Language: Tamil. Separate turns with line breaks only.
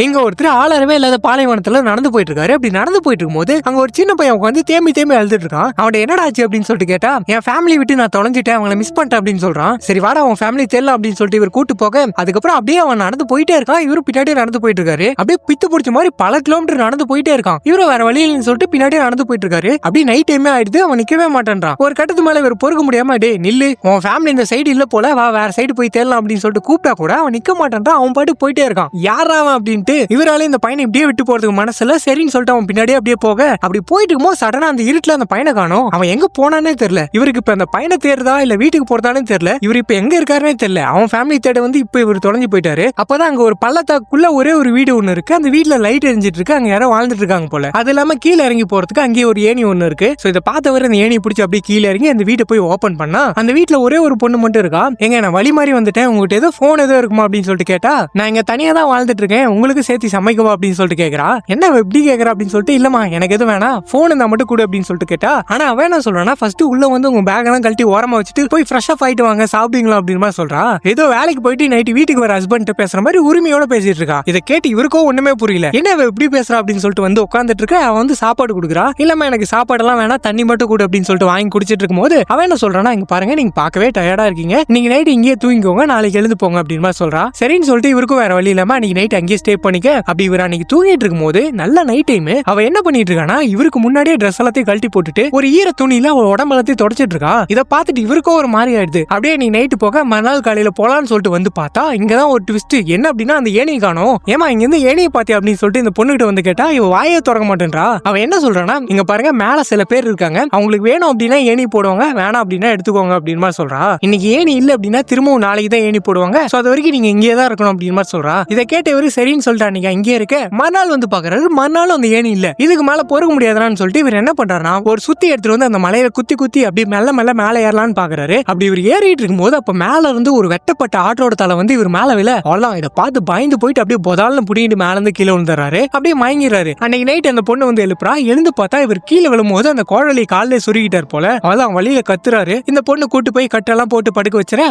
இங்க ஒருத்தர் ஆளரவே இல்லாத பாலைவனத்துல நடந்து போயிட்டு இருக்காரு. அப்படி நடந்து போயிட்டு இருக்கும்போது அங்க ஒரு சின்ன பையன் உட்காந்து தேம்பி தேம்பி அழுதுட்டு இருக்கான். அவன் என்னடா ஆச்சு அப்படின்னு சொல்லிட்டு கேட்டா, என் ஃபேமிலி விட்டு நான் தொலைஞ்சிட்டேன், அவங்களை மிஸ் பண்ணிட்டேன் அப்படின்னு சொல்றான். சரி வாடா அவன் ஃபேமிலி தெரியல அப்படின்னு சொல்லிட்டு இவர் கூட்டு போக, அதுக்கப்புறம் அப்படியே அவன் நடந்து போயிட்டே இருக்கான். இவரு பின்னாடியே நடந்து போயிட்டு இருக்காரு. அப்படியே பித்து பிடிச்ச மாதிரி பல கிலோமீட்டர் நடந்து போயிட்டே இருக்கான். இவரு வேற வழியில்னு சொல்லிட்டு பின்னாடியே நடந்து போயிட்டு இருக்காரு. அப்படியே நைட் டைமே ஆயிடுது. அவன் நிக்கவே மாட்டேன்றான். ஒரு கட்டத்து மேல இவர் பொறுக்க முடியாம, டே நில்லு, உன் ஃபேமிலி இந்த சைடு இல்ல போல, வா வேற சைடு போய் தேடலாம் அப்படின்னு சொல்லிட்டு கூப்பிட்டா கூட அவன் நிக்க மாட்டேன்றான். அவன் பாட்டு போயிட்டே இருக்கான். யாரா அவன் அப்படின்ட்டு இவரால இந்த பையனை இப்படியே விட்டு போறதுக்கு மனசுல சரின்னு சொல்லிட்டு அவன் பின்னாடியே அப்படியே போக, அப்படி போயிட்டு இருக்கும்போது சடனா அந்த இருட்டுல அந்த பையனை காணோம். அவன் எங்க போனானே தெரியல. இவருக்கு இப்ப அந்த பையனை தேடுதா இல்ல வீட்டுக்கு போறதானே தெரியல. இவர் இப்ப எங்க இருக்காருன்னே தெரியல. அவன் ஃபேமிலி தேட வந்து இப்ப இவர் தொலைஞ்சு போயிட்டாரு. அப்பதான் அங்க ஒரு பள்ளத்தாக்குள்ள ஒரே ஒரு வீடு ஒண்ணு இருக்கு. அந்த வீட்டுல லைட் எரிஞ்சிட்டு இருக்கு. அங்க யாரோ வாழ்ந்துட்டு இருக்காங்க போல. அது இல்லாம கீழே இறங்கி போறதுக்கு அங்கேயே ஒரு ஏணி ஒண்ணு இருக்கு. சோ இதை பார்த்தவரை அந்த ஏணி பிடிச்சி அப்படியே கீழே இறங்கி அந்த வீட்டை போய் ஓபன் பண்ணா அந்த வீட்டுல ஒரே ஒரு பொண்ணு மட்டும் இருக்கா. எங்க நான் வழி மாதிரி வந்துட்டேன், உங்ககிட்ட ஏதோ போன் ஏதோ இருக்குமா அப்படின்னு சொல்லிட்டு கேட்டா, நான் இங்க தனியா தான் வாழ்ந்துட்டு இருக்கேன், உங்களுக்கு சேர்த்து சமைக்கவா அப்படின்னு சொல்லிட்டு கேக்குறா. என்ன எப்படி கேக்குறா அப்படின்னு சொல்லிட்டு, இல்லமா எனக்கு எதுவும் வேணாம், போன் இருந்தா மட்டும் கூட அப்படின்னு சொல்லிட்டு கேட்டா. ஆனா அவன் என்ன சொல்றானா, ஃபர்ஸ்ட் உள்ள வந்து உங்க பேக் எல்லாம் கழட்டி ஓரமா வச்சுட்டு போய் ஃப்ரெஷ் அப் ஆயிட்டு வாங்க, சாப்பிடுங்களா அப்படின்னு மாதிரி சொல்றா. ஏதோ வேலைக்கு போயிட்டு நைட்டு வீட்டுக்கு வர ஹஸ்பண்ட் பேசுற மாதிரி உரிமையோட பேசிட்டு இருக்கா. இதை கேட்டு இவருக்கும் ஒண்ணுமே புரியல. என்ன எப்படி பேசுறா அப்படின்னு சொல்லிட்டு வந்து உட்காந்துட்டு இருக்க. அவன் வந்து சாப்பாடு கொடுக்குறா. இல்லம்மா எனக்கு சாப்பாடெல்லாம் வேணாம், தண்ணி மட்டும் கூட அப்படின்னு சொல்லிட்டு வாங்கி குடிச்சிட்டு இருக்கும்போது அவன் என்ன சொல்றானா, இங்க பாருங்க நீங்க பார்க்கவே டயர்டா இருக்கீங்க, நீங்க நைட் இங்கேயே தூங்கிக்கோங்க, நாளைக்கு எழுந்து போங்க அப்படின்னு மாதிரி சொல்றா. சரின்னு சொல்லிட்டு இவருக்கும் வேற வழி இல்லாம அன்னைக்கு நைட் அங்கேயே ஸ்டே பண்ணிக்க. அப்படி இவர் அன்னைக்கு தூங்கிட்டு இருக்கும்போது நல்ல நைட் டைம் அவ என்ன பண்ணிட்டு இருக்கானா, இவருக்கு முன்னாடியே ட்ரெஸ் எல்லாத்தையும் கழட்டி போட்டுட்டு ஒரு ஈர துணியில அவ உடம்பு எல்லாத்தையும் தொடச்சிட்டு இருக்கா. இதை பார்த்துட்டு இவருக்கும் ஒரு மாதிரி ஆயிடுது. அப்படியே நீ நைட்டு போக மறுநாள் காலையில போலான்னு சொல்லிட்டு வந்து பார்த்தா இங்கதான் ஒரு ட்விஸ்ட். என்ன அப்படின்னா அந்த ஏணியை காணோம். ஏமா இங்க இருந்து ஏணியை பாத்தி அப்படின்னு சொல்லிட்டு இந்த பொண்ணுகிட்ட வந்து கேட்டா இவ வாயே திறக்க மாட்டேன்றா. அவ என்ன சொல்றானா, இங்க பாருங்க மேல சில பேர் இருக்காங்க, அவங்களுக்கு வேணும் அப்படின்னா ஏணி போடுவாங்க, வேணாம் அப்படின்னா எடுத்துக்கோங்க அப்படின்னு மாதிரி சொல்றா. இன்னைக்கு ஏணி இல்ல அப்படின்னா திரும்பவும் நாளைக்கு தான் ஏணி போடுவாங்க, சோ அது வரைக்கும் நீங்க இங்கே தான் இருக்கணும் அப்படின்னு மாதிரி சொல்றா. இதை கேட்ட இவரு சரின்னு சொல்லிட்டா, நீங்க இங்கே இருக்க. மறுநாள் வந்து பாக்குறாரு, மறுநாள் அந்த ஏணி இல்ல. இதுக்கு மேல பொறுக்க முடியாதான்னு சொல்லிட்டு இவர் என்ன பண்றாருன்னா, ஒரு சுத்தி எடுத்துட்டு வந்து அந்த மலையில குத்தி குத்தி அப்படி மெல்ல மெல்ல மேல ஏறலான்னு பாக்குறாரு. அப்படி இவர் ஏறிட்டு இருக்கும்போது அப்ப மேல இருந்து ஒரு வெட்டப்பட்ட ஆட்டோட தலை வந்து இவர் மேல விழ, அவ்வளவுதான். இதை பார்த்து பயந்து போயிட்டு அப்படியே பொதால்னு புடிங்கிட்டு மேல இருந்து கீழே விழுந்துறாரு. அப்படியே மயங்கிறாரு. அன்னைக்கு நைட் அந்த பொண்ணு வந்து எழுப்புறா. எழுந்து பார்த்தா இவர் கீழே விழும்போது அந்த கோழலி காலிலே சொருகிட்டார் போல. அவ்வளவுதான், வழியில கத்துறாரு. இந்த பொண்ணு கூட்டு போய் கட்டெல்லாம் போட்டு படுக்க வச்சுற.